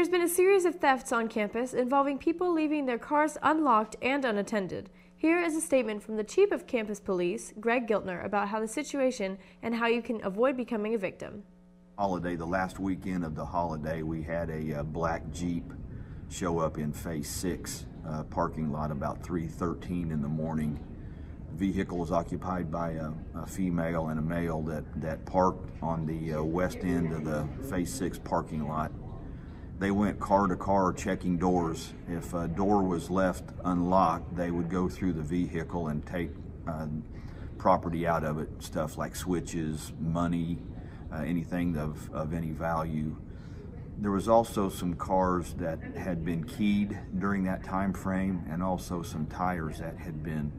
There's been a series of thefts on campus involving people leaving their cars unlocked and unattended. Here is a statement from the Chief of Campus Police, Greg Giltner, about how the situation and how you can avoid becoming a victim. The last weekend of the holiday, we had a black Jeep show up in Phase 6 parking lot about 3:13 in the morning. The vehicle was occupied by a female and a male that parked on the west end of the Phase 6 parking lot. They went car to car checking doors. If a door was left unlocked, they would go through the vehicle and take property out of it, stuff like switches, money, anything of any value. There was also some cars that had been keyed during that time frame, and also some tires that had been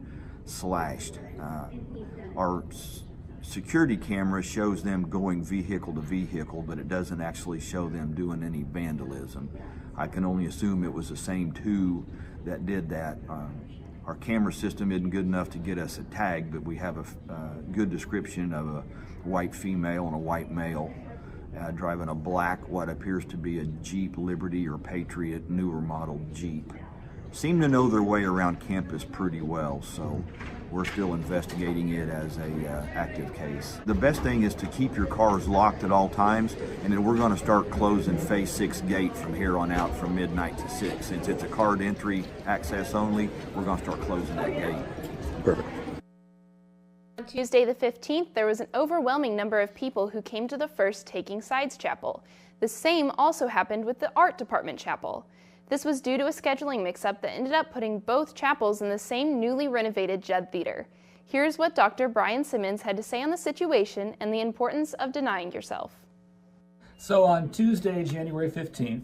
slashed. Our security camera shows them going vehicle to vehicle, but it doesn't actually show them doing any vandalism. I can only assume it was the same two that did that. Our camera system isn't good enough to get us a tag, but we have a good description of a white female and a white male driving a black, what appears to be a Jeep Liberty or Patriot, newer model Jeep. Seem to know their way around campus pretty well, so we're still investigating it as a active case. The best thing is to keep your cars locked at all times, and then we're going to start closing Phase 6 gate from here on out from midnight to 6. Since it's a card entry access only, we're going to start closing that gate. Perfect. On Tuesday the 15th, there was an overwhelming number of people who came to the First Taking Sides Chapel. The same also happened with the Art Department Chapel. This was due to a scheduling mix-up that ended up putting both chapels in the same newly renovated Judd Theater. Here's what Dr. Brian Simmons had to say on the situation and the importance of denying yourself. So on Tuesday, January 15th,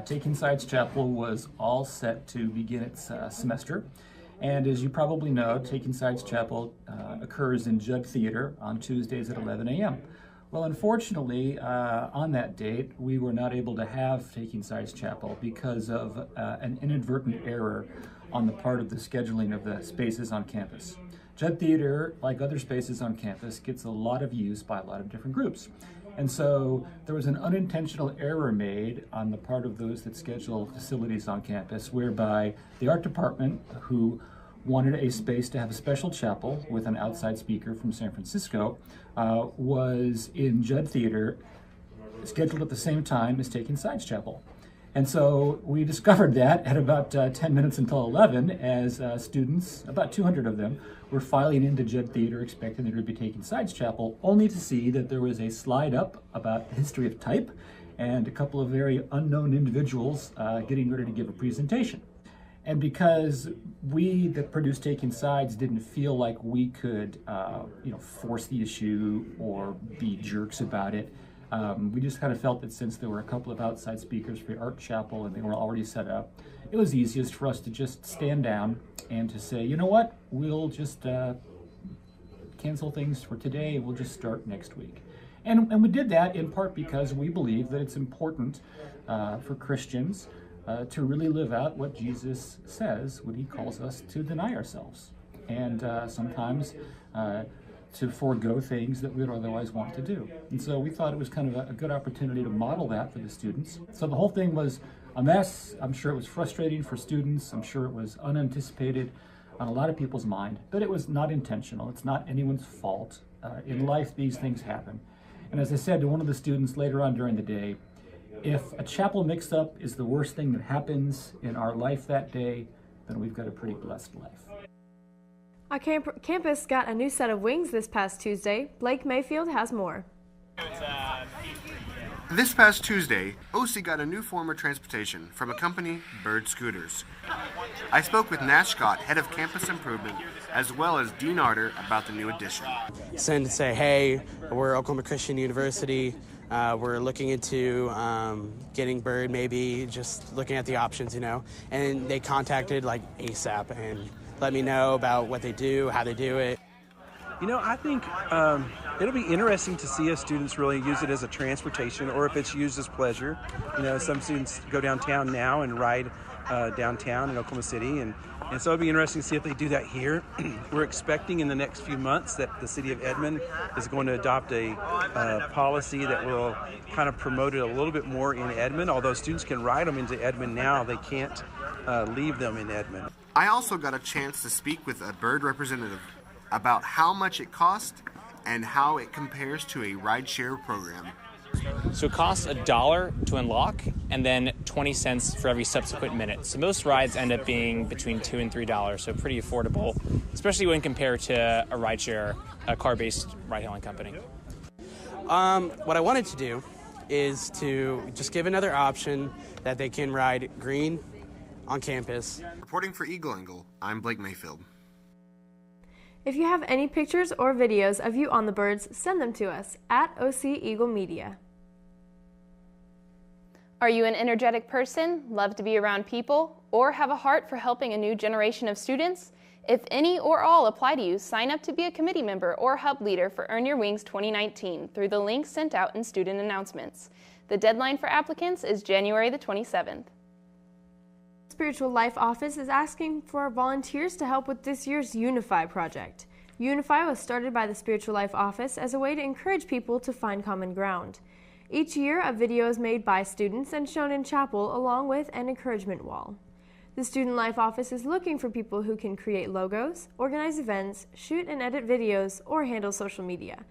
Taking Sides Chapel was all set to begin its semester. And as you probably know, Taking Sides Chapel occurs in Judd Theater on Tuesdays at 11 a.m. Well, unfortunately, on that date, we were not able to have Taking Sides Chapel because of an inadvertent error on the part of the scheduling of the spaces on campus. Judd Theater, like other spaces on campus, gets a lot of use by a lot of different groups. And so there was an unintentional error made on the part of those that schedule facilities on campus, whereby the art department, who wanted a space to have a special chapel with an outside speaker from San Francisco, was in Judd Theater, scheduled at the same time as Taking Sides Chapel. And so we discovered that at about 10 minutes until 11 as students, about 200 of them, were filing into Judd Theater expecting there to be Taking Sides Chapel, only to see that there was a slide up about the history of type and a couple of very unknown individuals getting ready to give a presentation. And because we that produced Taking Sides didn't feel like we could force the issue or be jerks about it, we just kind of felt that since there were a couple of outside speakers for the Art Chapel and they were already set up, it was easiest for us to just stand down and to say, you know what, we'll just cancel things for today and we'll just start next week. And we did that in part because we believe that it's important for Christians to really live out what Jesus says when he calls us to deny ourselves and sometimes to forego things that we would otherwise want to do. And so we thought it was kind of a good opportunity to model that for the students. So the whole thing was a mess. I'm sure it was frustrating for students. I'm sure it was unanticipated on a lot of people's mind, but it was not intentional. It's not anyone's fault. In life, these things happen. And as I said to one of the students later on during the day, if a chapel mix-up is the worst thing that happens in our life that day, then we've got a pretty blessed life. Our campus got a new set of wings this past Tuesday. Blake Mayfield has more. This past Tuesday, OC got a new form of transportation from a company, Bird Scooters. I spoke with Nash Scott, head of campus improvement, as well as Dean Arter about the new addition. Send to say, hey, we're Oklahoma Christian University. We're looking into getting Bird, maybe just looking at the options, And they contacted like ASAP and let me know about what they do, how they do it. I think it'll be interesting to see if students really use it as a transportation or if it's used as pleasure. Some students go downtown now and ride downtown in Oklahoma City, and so it'll be interesting to see if they do that here. We're expecting in the next few months that the city of Edmond is going to adopt a policy that will kind of promote it a little bit more in Edmond. Although students can ride them into Edmond now, they can't leave them in Edmond. I also got a chance to speak with a bird representative about how much it costs and how it compares to a rideshare program. So it costs $1 to unlock and then 20 cents for every subsequent minute. So most rides end up being between $2 and $3, so pretty affordable, especially when compared to a rideshare, a car-based ride-hailing company. What I wanted to do is to just give another option that they can ride green on campus. Reporting for Eagle Angle, I'm Blake Mayfield. If you have any pictures or videos of you on the birds, send them to us at OC Eagle Media. Are you an energetic person, love to be around people, or have a heart for helping a new generation of students? If any or all apply to you, sign up to be a committee member or hub leader for Earn Your Wings 2019 through the link sent out in student announcements. The deadline for applicants is January the 27th. Spiritual Life Office is asking for volunteers to help with this year's Unify project. Unify was started by the Spiritual Life Office as a way to encourage people to find common ground. Each year, a video is made by students and shown in chapel along with an encouragement wall. The Student Life Office is looking for people who can create logos, organize events, shoot and edit videos, or handle social media.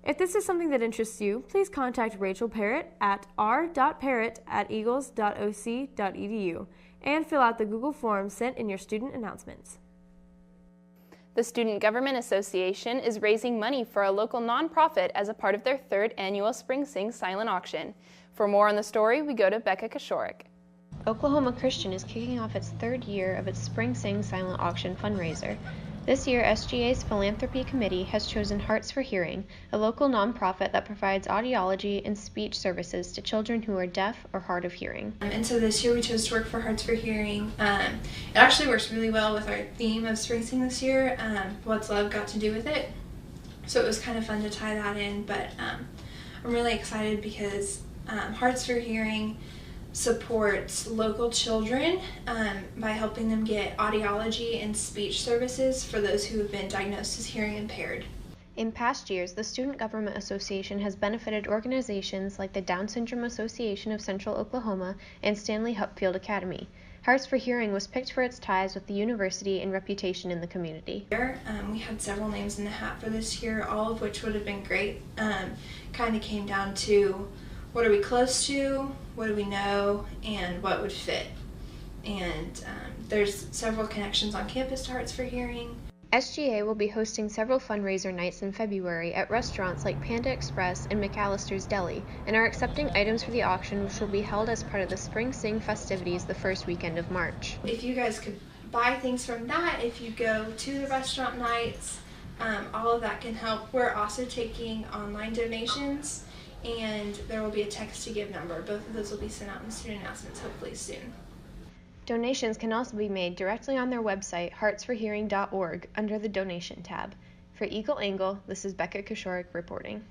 If this is something that interests you, please contact Rachel Parrott at r.parrott@eagles.oc.edu and fill out the Google form sent in your student announcements. The Student Government Association is raising money for a local nonprofit as a part of their 3rd annual Spring Sing silent auction. For more on the story, we go to Becca Kashorek. Oklahoma Christian is kicking off its 3rd year of its Spring Sing silent auction fundraiser. This year, SGA's Philanthropy Committee has chosen Hearts for Hearing, a local nonprofit that provides audiology and speech services to children who are deaf or hard of hearing. And so this year we chose to work for Hearts for Hearing. It actually works really well with our theme of Spring Sing this year. What's Love got to do with it? So it was kind of fun to tie that in, but I'm really excited because Hearts for Hearing supports local children by helping them get audiology and speech services for those who have been diagnosed as hearing impaired. In past years, the Student Government Association has benefited organizations like the Down Syndrome Association of Central Oklahoma and Stanley Hupfield Academy. Hearts for Hearing was picked for its ties with the university and reputation in the community. We had several names in the hat for this year, all of which would have been great. Kind of came down to what are we close to, what do we know, and what would fit. And there's several connections on campus to Hearts for Hearing. SGA will be hosting several fundraiser nights in February at restaurants like Panda Express and McAllister's Deli, and are accepting items for the auction, which will be held as part of the Spring Sing festivities the first weekend of March. If you guys could buy things from that, if you go to the restaurant nights, all of that can help. We're also taking online donations, and there will be a text to give number. Both of those will be sent out in student announcements hopefully soon. Donations can also be made directly on their website, heartsforhearing.org, under the Donation tab. For Eagle Angle, this is Becca Kashorek reporting.